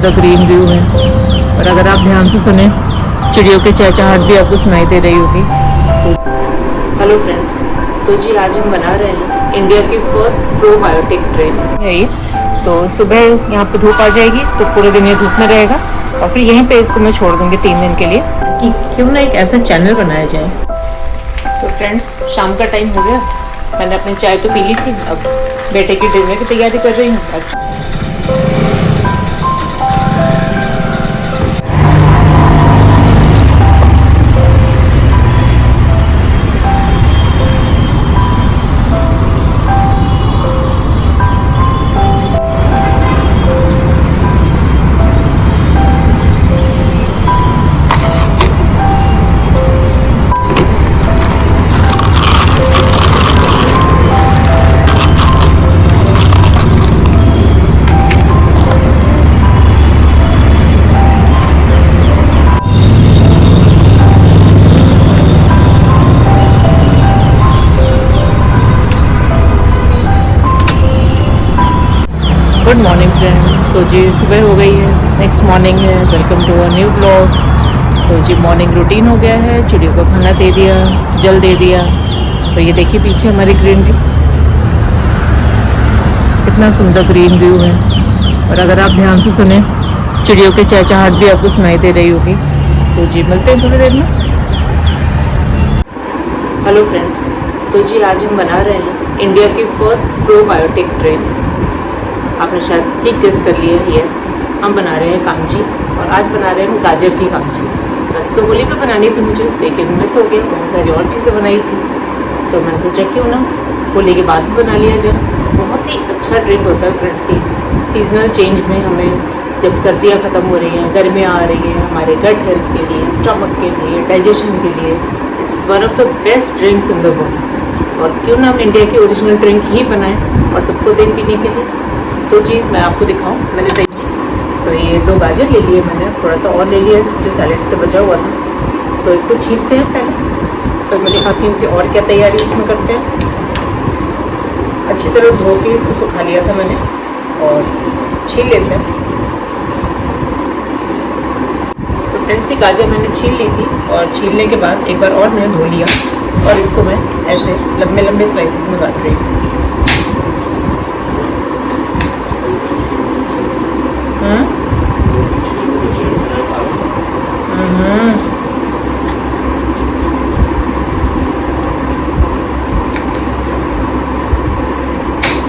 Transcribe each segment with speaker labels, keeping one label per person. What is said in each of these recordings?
Speaker 1: सुंदर green view है। और अगर आप ध्यान से सुने चिड़ियों की चहचहाट भी आपको सुनाई दे रही होगी। हेलो फ्रेंड्स, तो जी आज हम बना रहे हैं इंडिया की फर्स्ट प्रोबायोटिक ट्रेन है ये। तो सुबह यहाँ पे धूप आ जाएगी तो पूरे दिन ये धूप में रहेगा और फिर यहीं पे इसको मैं छोड़ दूंगी 3 दिन के लिए कि क्यों ना एक ऐसा चैनल बनाया जाए। तो फ्रेंड्स, शाम का टाइम हो गया, मैंने अपनी चाय तो पी ली थी, अब बेटे की डिनर की तैयारी कर रही हूँ। Good morning friends. तो जी सुबह हो गई है, नेक्स्ट मॉर्निंग है, welcome to a new blog. तो जी मॉर्निंग रूटीन हो गया है, चिड़ियों को खाना दे दिया, जल दे दिया। तो ये देखिए पीछे हमारी ग्रीनरी, कितना सुंदर ग्रीन व्यू है। और अगर आप ध्यान से सुने चिड़ियों की चहचहाट भी आपको सुनाई दे रही होगी। तो जी मिलते हैं थोड़ी देर में। हेलो फ्रेंड्स, तो जी आज हम बना रहे हैं इंडिया की फर्स्ट प्रोबायोटिक ट्रेन। आपने शायद ठीक गेस कर लिया है, यस, हम बना रहे हैं कांजी। और आज बना रहे हैं गाजर की कांजी। वैसे तो होली पे बनानी थी मुझे, लेकिन मिस हो गया, बहुत सारी और चीज़ें बनाई थी। तो मैंने सोचा क्यों ना होली के बाद भी बना लिया जाए। बहुत ही अच्छा ड्रिंक होता है फ्रेंड्स। सीजनल चेंज में हमें, जब सर्दियाँ ख़त्म हो रही हैं, गर्मियाँ आ रही हैं, हमारे गट हेल्थ के लिए, स्टमक के लिए, डाइजेशन के लिए, it's one of the best drinks in the world. और क्यों ना हम इंडिया की ओरिजिनल ड्रिंक ही बनाएं और सबको दें पीने के लिए। तो जी मैं आपको दिखाऊं, मैंने देखी तो ये 2 गाजर ले लिए मैंने, थोड़ा सा और ले लिया जो सैलेड से बचा हुआ था। तो इसको छीलते हैं पहले, तो मैं दिखाती हूँ कि और क्या तैयारी इसमें करते हैं। अच्छी तरह धो के इसको सुखा लिया था मैंने और छील लेते हैं। तो फ्रेंड्स, ये गाजर मैंने छील ली थी और छीलने के बाद एक बार और मैंने धो लिया और इसको मैं ऐसे लंबे लंबे स्लाइसेस में काट रही हूँ।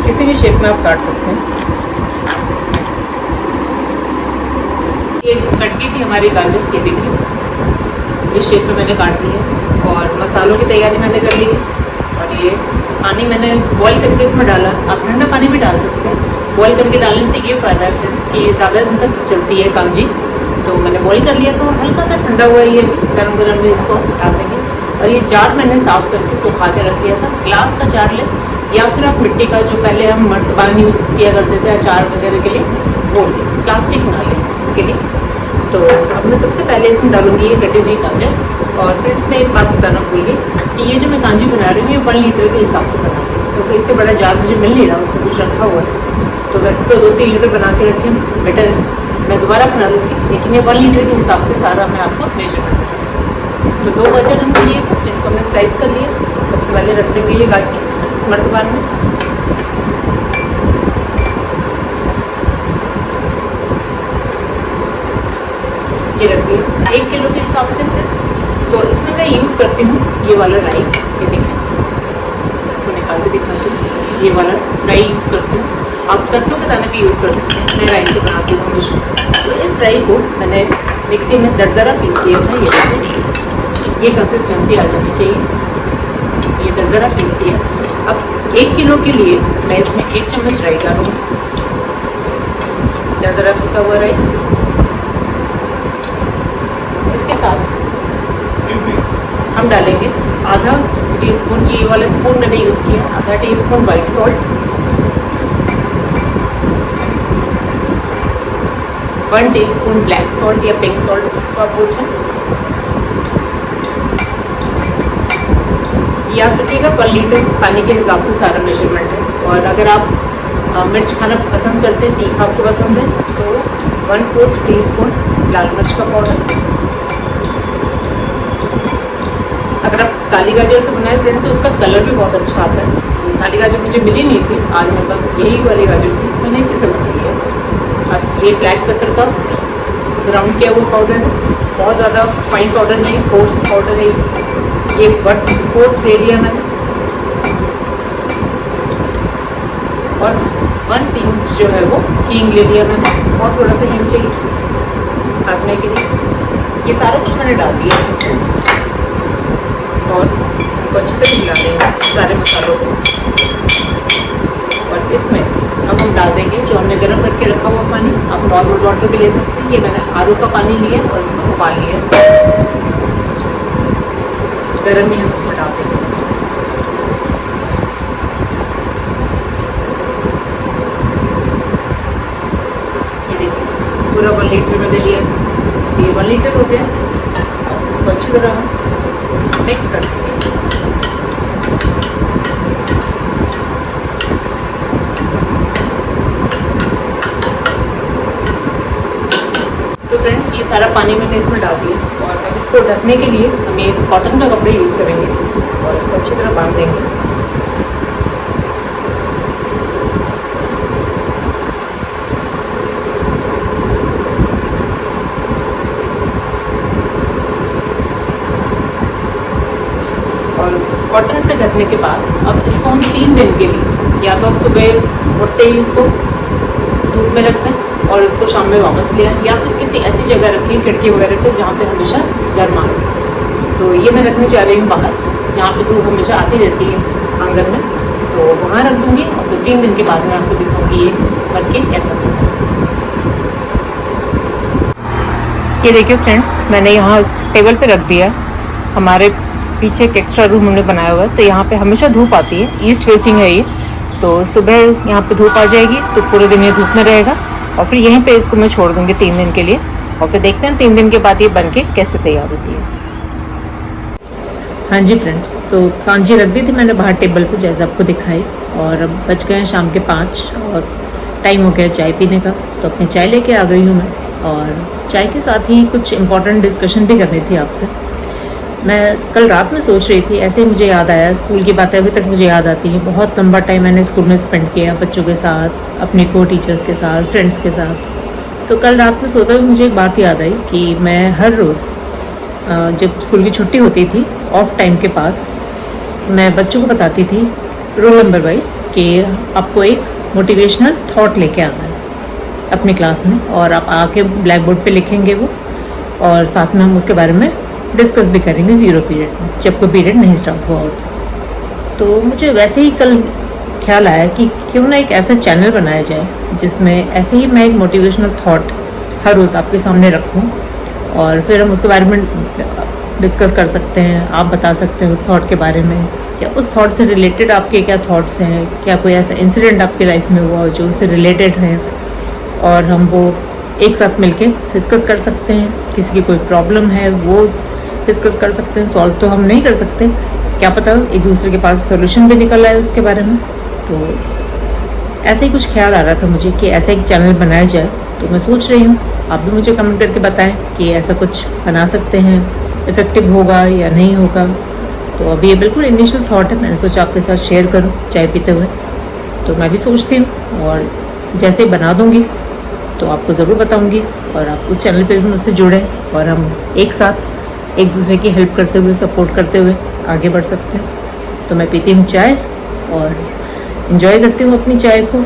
Speaker 1: किसी भी शेप में आप काट सकते हैं। ये कट गई थी हमारी गाजर, ये देखिए इस शेप में मैंने काट ली है। और मसालों की तैयारी मैंने कर ली है। और ये पानी मैंने बॉईल करके इसमें डाला, आप ठंडा पानी भी डाल सकते हैं। बॉईल करके डालने से ये फ़ायदा है फ्रेंड्स कि ये ज़्यादा दिन तक चलती है कांजी। तो मैंने बॉईल कर लिया, तो हल्का सा ठंडा हुआ, ये गरम गरम में इसको डाल देंगे। और ये जार मैंने साफ़ करके सुखा के रख लिया था। ग्लास का जार लें या फिर आप मिट्टी का, जो पहले हम मर्तबान यूज़ किया करते थे अचार वगैरह के लिए, वो प्लास्टिक ना लें इसके लिए। तो अब मैं सबसे पहले इसमें डालूंगी ये कटी हुई गाजर। और फ्रेंड्स, मैं एक बात बताना भूल गई कि ये जो मैं कांजी बना रही हूँ ये 1 लीटर के हिसाब से बना रही हूँ, क्योंकि इससे बड़ा जार मुझे मिल नहीं रहा, उसमें कुछ रखा हुआ है। तो वैसे तो 2-3 लीटर बना के रखें बेटर है, मैं दोबारा बना लूँगी, लेकिन ये 1 लीटर के हिसाब से सारा मैं आपको मेजरमेंट बताऊँगी। तो 2 गाजर हमने लिए थे जिनको हमने स्लाइस कर लिया। तो सबसे पहले रख देंगे ये गाजर इस मर्तबान में। ये रख दिया 1 किलो के हिसाब से फ्रेंड्स। तो इसमें मैं यूज़ करती हूँ ये वाला राई, ये देखिए तो निकाल के दिखाती हूँ। ये वाला राई यूज़ करती हूँ, आप सरसों के दाने भी यूज़ कर सकते हैं, मैं राई से बनाती हूँ हमेशा। तो इस राई को मैंने मिक्सी में दरदरा पीस लिया था। ये कंसिस्टेंसी आ जानी चाहिए, ये दरदरा पीस दिया। अब 1 किलो के लिए मैं इसमें 1 चम्मच राई डालूँगी, दरदरा पिसा हुआ राई। इसके साथ हम डालेंगे आधा टीस्पून, ये वाला स्पून मैंने यूज़ किया, आधा teaspoon white salt, 1 teaspoon black salt या पिंक सॉल्ट जिसको आप बोलते हैं, या रखिएगा 1 लीटर पानी के हिसाब से सारा मेजरमेंट है। और अगर आप मिर्च खाना पसंद करते हैं, तीखा आपको पसंद है, तो 1/4 टीस्पून लाल मिर्च का पाउडर। अगर आप काली गाजर से बनाए फ्रेंड्स तो उसका कलर भी बहुत अच्छा आता है। काली गाजर मुझे मिली नहीं थी, आज मेरे पास यही वाली गाजर थी, मैंने इसी से बनाई है। अब ये ब्लैक पेपर का ग्राउंड किया हुआ पाउडर है, बहुत ज़्यादा फाइन पाउडर नहीं, कोर्स पाउडर है। ये 1/4 ले लिया मैंने और 1 पिंच जो है वो हींग ले लिया मैंने, और थोड़ा सा हींग चाहिए खासने के लिए। ये सारा कुछ मैंने डाल दिया फ्रेंड्स और अच्छी तरह मिला देंगे सारे मसालों को। और इसमें अब हम डाल देंगे जो हमने गर्म करके रखा हुआ पानी। आप नॉर्मल वाटर भी ले सकते हैं, ये मैंने आरओ का पानी लिया और इसको उबाल लिया, गर्म ही हम इसमें डाल देंगे। ये देखिए पूरा 1 लीटर मैंने लिया था, ये 1 लीटर हो गया। अब इसको अच्छी तरह हम मिक्स कर देंगे। तो फ्रेंड्स ये सारा पानी मैंने इसमें डाल दिया और अब इसको ढकने के लिए हम ये कॉटन का कपड़ा यूज़ करेंगे और इसको अच्छी तरह बांध देंगे। और कॉटन से ढकने के बाद अब इसको हम 3 दिन के लिए, या तो आप सुबह उठते ही इसको धूप में रख दें और इसको शाम में वापस ले आएं, या फिर किसी ऐसी जगह रखें खिड़की वगैरह पे जहाँ पे हमेशा गर्म आए। तो ये मैं रखने जा रही हूँ बाहर, जहाँ पे धूप हमेशा आती रहती है आंगन में, तो वहाँ रख दूँगी और फिर 3 दिन के बाद मैं आपको दिखाऊँगी ये बन के कैसा था। ये देखिए फ्रेंड्स, मैंने यहाँ टेबल पे रख दिया। हमारे पीछे एक एक्स्ट्रा रूम हमने बनाया हुआ है, तो यहाँ पे हमेशा धूप आती है, ईस्ट फेसिंग है ये, तो सुबह यहाँ पे धूप आ जाएगी तो पूरे दिन ये धूप में रहेगा और फिर यहीं पे इसको मैं छोड़ दूँगी 3 दिन के लिए और फिर देखते हैं 3 दिन के बाद ये बन के कैसे तैयार होती है। हाँ जी फ्रेंड्स, तो कांजी रख दी थी मैंने बाहर टेबल पे जैसे आपको दिखाई, और अब बज गए हैं शाम के 5 और टाइम हो गया चाय पीने का। तो अपनी चाय लेके आ गई हूँ मैं, और चाय के साथ ही कुछ इम्पोर्टेंट डिस्कशन भी करनी थी आपसे। मैं कल रात में सोच रही थी, ऐसे ही मुझे याद आया, स्कूल की बातें अभी तक मुझे याद आती हैं। बहुत लंबा टाइम मैंने स्कूल में स्पेंड किया बच्चों के साथ, अपने को टीचर्स के साथ, फ्रेंड्स के साथ। तो कल रात में सोता हुआ मुझे एक बात याद आई कि मैं हर रोज़ जब स्कूल की छुट्टी होती थी ऑफ टाइम के पास, मैं बच्चों को बताती थी रोल नंबर वाइज कि आपको एक मोटिवेशनल थॉट लेके आना है अपनी क्लास में, और आप आके ब्लैक बोर्ड पे लिखेंगे वो, और साथ में हम उसके बारे में डिस्कस भी करेंगे ज़ीरो पीरियड में, जब कोई पीरियड नहीं स्टार्ट हुआ होता। तो मुझे वैसे ही कल ख्याल आया कि क्यों ना एक ऐसा चैनल बनाया जाए जिसमें ऐसे ही मैं एक मोटिवेशनल थॉट हर रोज़ आपके सामने रखूं और फिर हम उसके बारे में डिस्कस कर सकते हैं। आप बता सकते हैं उस थॉट के बारे में, या उस थॉट से रिलेटेड आपके क्या थॉट्स हैं, क्या कोई ऐसा इंसिडेंट आपकी लाइफ में हुआ जो उससे रिलेटेड है, और हम वो एक साथ मिलके डिस्कस कर सकते हैं। किसी की कोई प्रॉब्लम है वो डिस्कस कर सकते हैं, सॉल्व तो हम नहीं कर सकते, क्या पता एक दूसरे के पास सॉल्यूशन भी निकल आए उसके बारे में। तो ऐसे ही कुछ ख्याल आ रहा था मुझे कि ऐसा एक चैनल बनाया जाए, तो मैं सोच रही हूँ आप भी मुझे कमेंट करके बताएं कि ऐसा कुछ बना सकते हैं, इफ़ेक्टिव होगा या नहीं होगा। तो अभी ये बिल्कुल इनिशियल थॉट है, मैंने सोचा आपके साथ शेयर करूँ चाय पीते हुए। तो मैं भी सोचती हूँ, और जैसे ही बना दूँगी तो आपको ज़रूर बताऊँगी, और आप उस चैनल पर भी मुझसे जुड़ें और हम एक साथ एक दूसरे की हेल्प करते हुए, सपोर्ट करते हुए आगे बढ़ सकते हैं। तो मैं पीती हूँ चाय और इन्जॉय करती हूँ अपनी चाय को,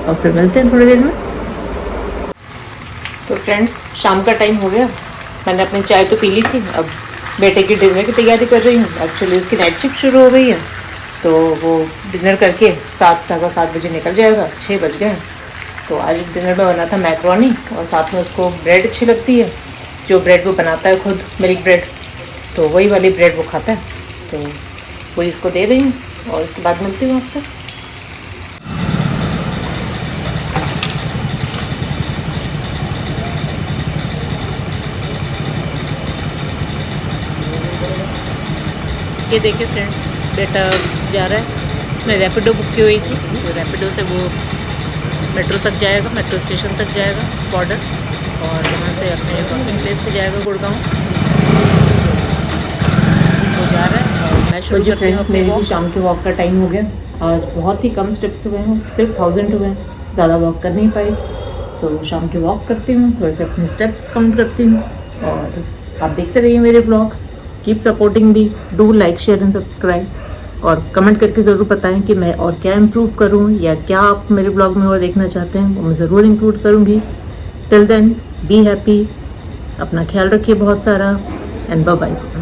Speaker 1: और फिर मिलते हैं थोड़ी देर में। तो फ्रेंड्स, शाम का टाइम हो गया, मैंने अपनी चाय तो पी ली थी, अब बेटे की डिनर की तैयारी कर रही हूँ। एक्चुअली उसकी नाइट शिफ्ट शुरू हो गई है, तो वो डिनर करके 7-7:15 बजे निकल जाएगा, 6 बज गए। तो आज डिनर में बना था मैक्रोनी, और साथ में उसको ब्रेड अच्छी लगती है, जो ब्रेड वो बनाता है खुद, मिल्क ब्रेड, तो वही वाली ब्रेड वो खाता है, तो वही इसको दे रही हूँ, और इसके बाद मिलती हूँ आपसे। ये देखिए फ्रेंड्स, बेटा जा रहा है, उसने रैपिडो बुक की हुई थी, तो रैपिडो से वो मेट्रो तक जाएगा, मेट्रो स्टेशन तक जाएगा बॉर्डर, और वहाँ से अपने वर्किंग प्लेस पे जाएगा गुड़गांव। वो जा रहा है और मैं शुरू करती हूँ। मेरी भी शाम के वॉक का टाइम हो गया। आज बहुत ही कम स्टेप्स हुए हैं, सिर्फ 1000 हुए हैं, ज़्यादा वॉक कर नहीं पाई। तो शाम के वॉक करती हूँ, थोड़े से अपने स्टेप्स काउंट करती हूँ, और आप देखते रहिए मेरे blogs. Keep supporting me, do like share and subscribe, और कमेंट करके ज़रूर बताएं कि मैं और क्या इम्प्रूव करूं, या क्या आप मेरे ब्लॉग में और देखना चाहते हैं, वो मैं ज़रूर इंक्लूड करूंगी। टिल देन बी हैप्पी, अपना ख्याल रखिए बहुत सारा, एंड बाय बाय।